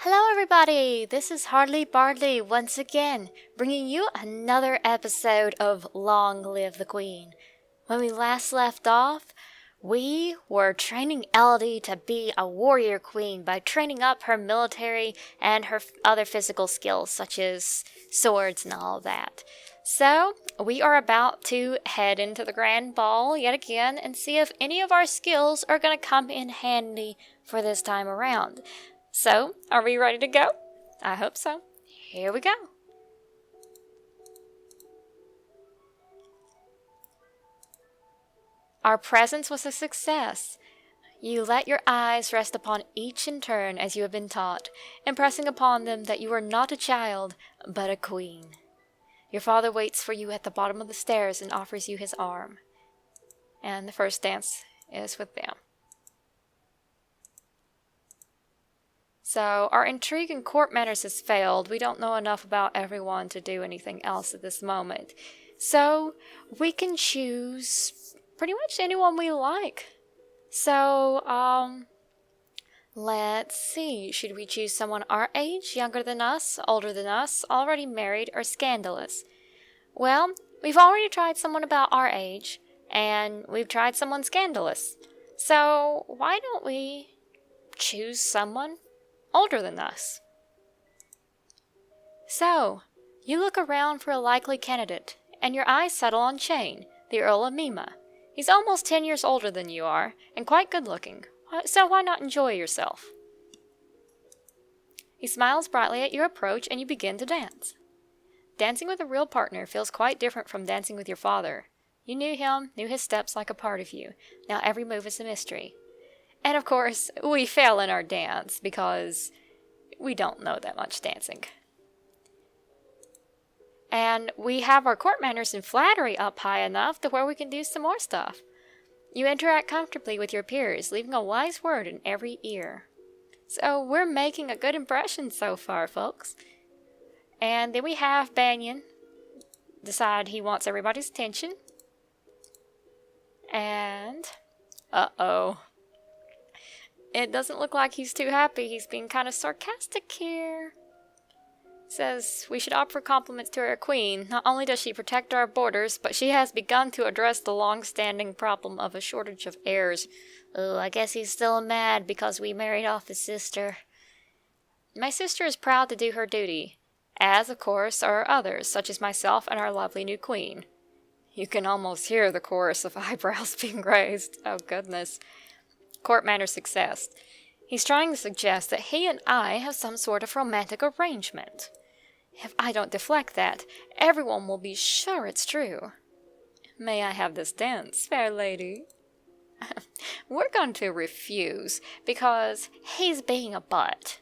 Hello everybody, this is Hardly Bardly once again, bringing you another episode of Long Live the Queen. When we last left off, we were training Elodie to be a warrior queen by training up her military and her other physical skills such as swords and all that. So, we are about to head into the grand ball yet again and see if any of our skills are going to come in handy for this time around. So, are we ready to go? I hope so. Here we go. Our presence was a success. You let your eyes rest upon each in turn as you have been taught, impressing upon them that you are not a child, but a queen. Your father waits for you at the bottom of the stairs and offers you his arm. And the first dance is with them. So, our intrigue and court manners has failed. We don't know enough about everyone to do anything else at this moment. So, we can choose pretty much anyone we like. So, let's see. Should we choose someone our age, younger than us, older than us, already married, or scandalous? Well, we've already tried someone about our age, and we've tried someone scandalous. So, why don't we choose someone older than us? So, you look around for a likely candidate, and your eyes settle on Chane, the Earl of Mima. He's almost 10 years older than you are, and quite good-looking, so why not enjoy yourself? He smiles brightly at your approach, and you begin to dance. Dancing with a real partner feels quite different from dancing with your father. You knew him, knew his steps like a part of you. Now every move is a mystery. And of course, we fail in our dance because we don't know that much dancing. And we have our court manners and flattery up high enough to where we can do some more stuff. You interact comfortably with your peers, leaving a wise word in every ear. So we're making a good impression so far, folks. And then we have Banyan decide he wants everybody's attention. And, uh-oh. It doesn't look like he's too happy. He's being kind of sarcastic here. Says we should offer compliments to our queen. Not only does she protect our borders, but she has begun to address the long-standing problem of a shortage of heirs. Oh, I guess he's still mad because we married off his sister. My sister is proud to do her duty, as, of course, are others, such as myself and our lovely new queen. You can almost hear the chorus of eyebrows being raised. Oh, goodness. Court manner success. He's trying to suggest that he and I have some sort of romantic arrangement. If I don't deflect that, everyone will be sure it's true. May I have this dance, fair lady? We're going to refuse, because he's being a butt.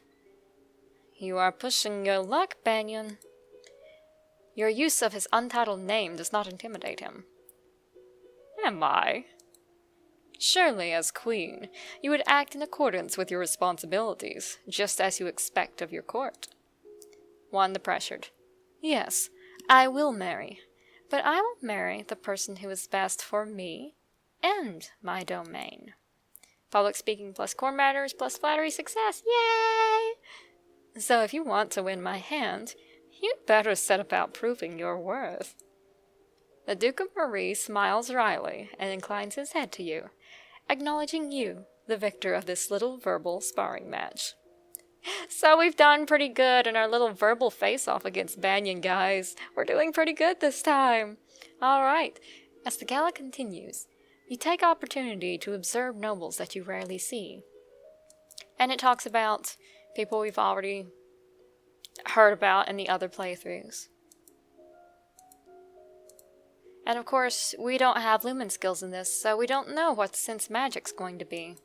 You are pushing your luck, Banyan. Your use of his untitled name does not intimidate him. Am I? Surely, as queen, you would act in accordance with your responsibilities, just as you expect of your court. Wanda pressured. Yes, I will marry, but I will marry the person who is best for me and my domain. Public speaking plus court matters plus flattery success. Yay! So if you want to win my hand, you'd better set about proving your worth. The Duke of Marie smiles wryly and inclines his head to you, acknowledging you, the victor of this little verbal sparring match. So we've done pretty good in our little verbal face-off against Banyan, guys. We're doing pretty good this time. Alright, as the gala continues, you take opportunity to observe nobles that you rarely see. And it talks about people we've already heard about in the other playthroughs. And of course, we don't have Lumen skills in this, so we don't know what Sense Magic's going to be.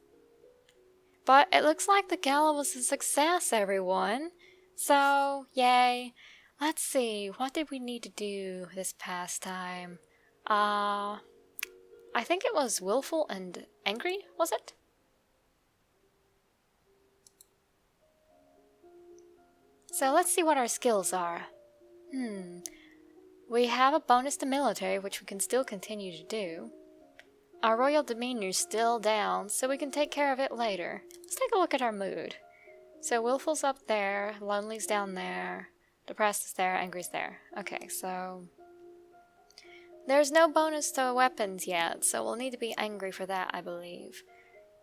But it looks like the gala was a success, everyone. So, yay. Let's see, what did we need to do this past time? I think it was willful and angry, was it? So let's see what our skills are. We have a bonus to military, which we can still continue to do. Our royal demeanor's still down, so we can take care of it later. Let's take a look at our mood. So Willful's up there, Lonely's down there, Depressed is there, Angry's there. Okay, so there's no bonus to weapons yet, so we'll need to be angry for that, I believe.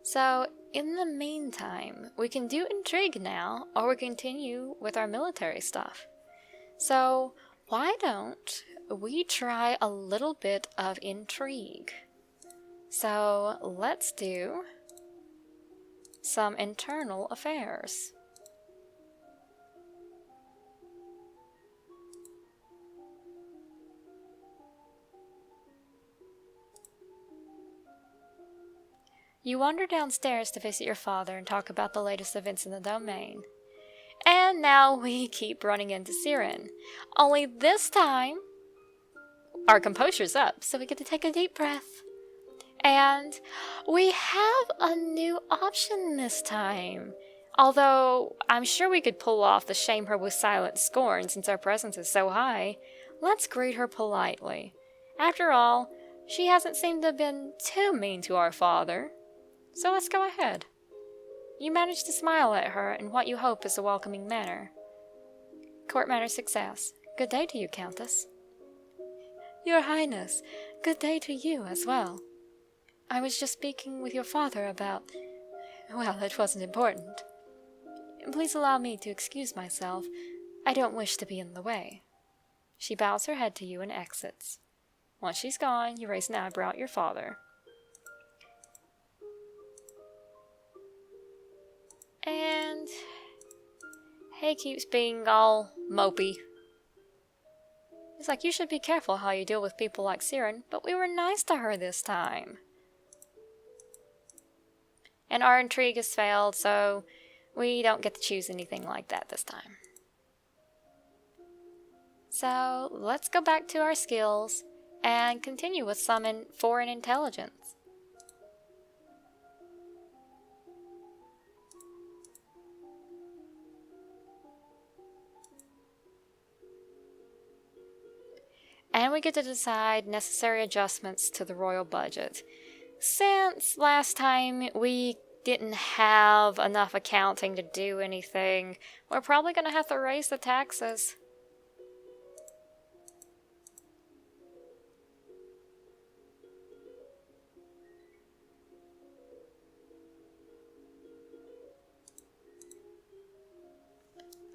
So, in the meantime, we can do intrigue now, or we continue with our military stuff. So, why don't we try a little bit of intrigue? So, let's do some internal affairs. You wander downstairs to visit your father and talk about the latest events in the domain. And now we keep running into Siren. Only this time, our composure's up, so we get to take a deep breath. And we have a new option this time. Although, I'm sure we could pull off the shame her with silent scorn since our presence is so high. Let's greet her politely. After all, she hasn't seemed to have been too mean to our father. So let's go ahead. You manage to smile at her in what you hope is a welcoming manner. Court matter success. Good day to you, Countess. Your Highness, good day to you as well. I was just speaking with your father about... Well, it wasn't important. Please allow me to excuse myself. I don't wish to be in the way. She bows her head to you and exits. Once she's gone, you raise an eyebrow at your father. And Hay keeps being all mopey. He's like, you should be careful how you deal with people like Siren, but we were nice to her this time. And our intrigue has failed, so we don't get to choose anything like that this time. So let's go back to our skills and continue with some foreign intelligence. And we get to decide necessary adjustments to the royal budget. Since last time we didn't have enough accounting to do anything, we're probably going to have to raise the taxes.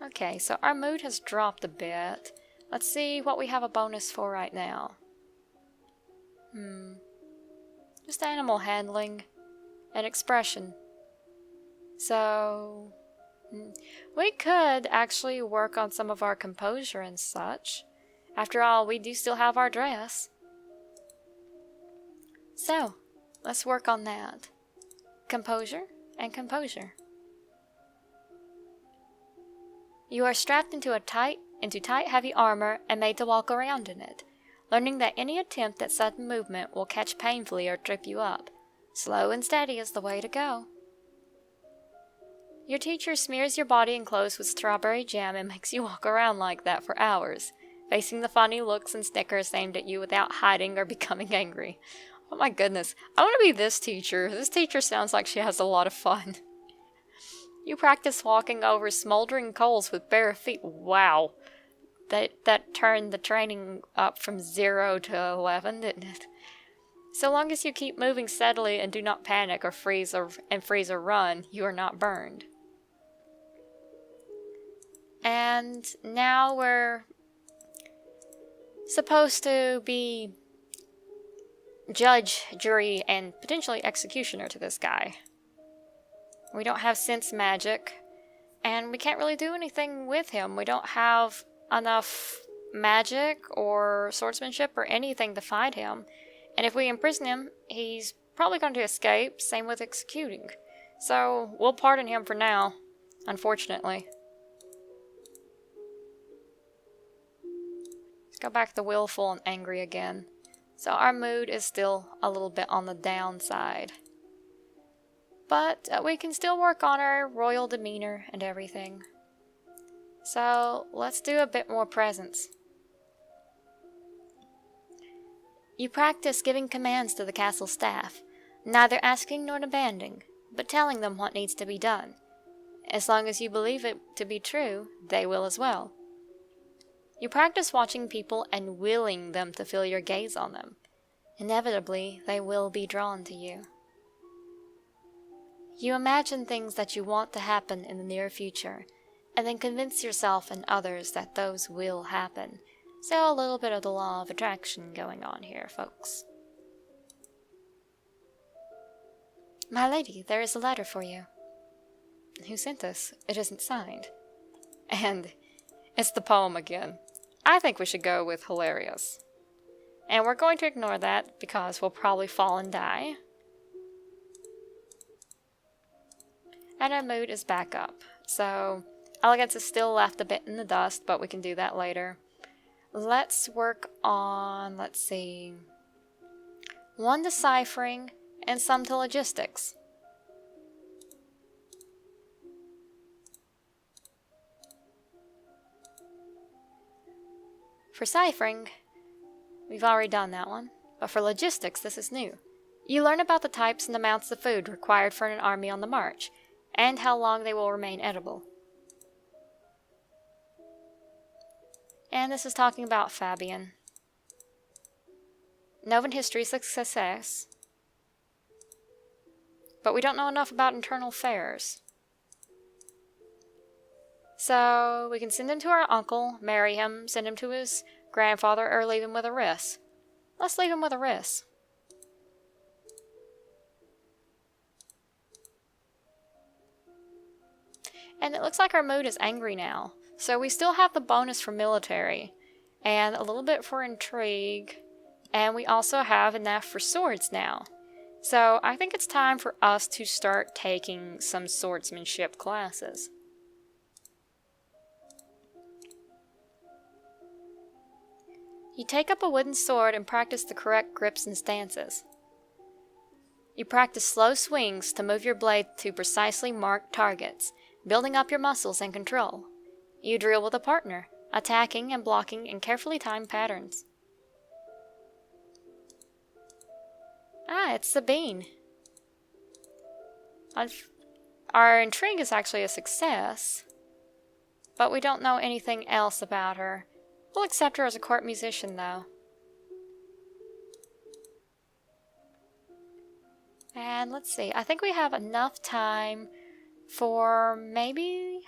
Okay, so our mood has dropped a bit. Let's see what we have a bonus for right now. Just animal handling and expression. So, we could actually work on some of our composure and such. After all, we do still have our dress. So, let's work on that. Composure and composure. You are strapped into tight, heavy armor and made to walk around in it, learning that any attempt at sudden movement will catch painfully or trip you up. Slow and steady is the way to go. Your teacher smears your body and clothes with strawberry jam and makes you walk around like that for hours, facing the funny looks and snickers aimed at you without hiding or becoming angry. Oh my goodness, I want to be this teacher. This teacher sounds like she has a lot of fun. You practice walking over smoldering coals with bare feet. Wow. That turned the training up from 0 to 11, didn't it? So long as you keep moving steadily and do not panic or freeze or run, you are not burned. And now we're supposed to be judge, jury, and potentially executioner to this guy. We don't have sense magic, and we can't really do anything with him. We don't have enough magic or swordsmanship or anything to fight him. And if we imprison him, he's probably going to escape, same with executing. So, we'll pardon him for now, unfortunately. Let's go back to willful and angry again. So our mood is still a little bit on the downside. But we can still work on our royal demeanor and everything. So let's do a bit more presence. You practice giving commands to the castle staff, neither asking nor demanding, but telling them what needs to be done. As long as you believe it to be true, they will as well. You practice watching people and willing them to feel your gaze on them. Inevitably, they will be drawn to you. You imagine things that you want to happen in the near future, and then convince yourself and others that those will happen. So a little bit of the law of attraction going on here, folks. My lady, there is a letter for you. Who sent this? It isn't signed. And it's the poem again. I think we should go with hilarious. And we're going to ignore that because we'll probably fall and die. And our mood is back up. So elegance is still left a bit in the dust, but we can do that later. Let's work on, let's see, 1 deciphering and some to logistics. For ciphering, we've already done that one, but for logistics, this is new. You learn about the types and amounts of food required for an army on the march, and how long they will remain edible. And this is talking about Fabian. Novan history is a success, but we don't know enough about internal affairs. So we can send him to our uncle, marry him, send him to his grandfather, or leave him with a risk. Let's leave him with a risk. And it looks like our mood is angry now. So we still have the bonus for military, and a little bit for intrigue, and we also have enough for swords now. So I think it's time for us to start taking some swordsmanship classes. You take up a wooden sword and practice the correct grips and stances. You practice slow swings to move your blade to precisely marked targets, building up your muscles and control. You drill with a partner, attacking and blocking in carefully timed patterns. Ah, it's Sabine. Our intrigue is actually a success, but we don't know anything else about her. We'll accept her as a court musician, though. And let's see, I think we have enough time for maybe,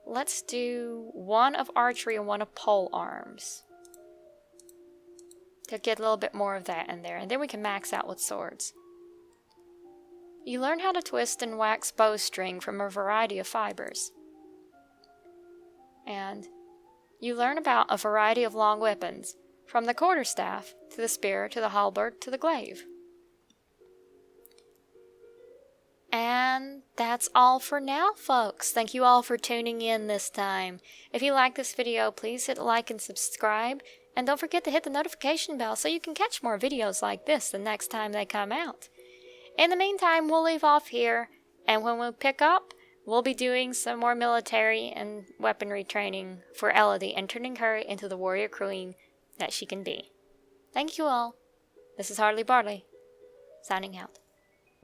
let's do 1 of archery and 1 of pole arms. To get a little bit more of that in there, and then we can max out with swords. You learn how to twist and wax bowstring from a variety of fibers. And you learn about a variety of long weapons, from the quarterstaff, to the spear, to the halberd, to the glaive. And that's all for now, folks. Thank you all for tuning in this time. If you like this video, please hit like and subscribe. And don't forget to hit the notification bell so you can catch more videos like this the next time they come out. In the meantime, we'll leave off here. And when we pick up, we'll be doing some more military and weaponry training for Elodie and turning her into the warrior queen that she can be. Thank you all. This is Harley Barley, signing out.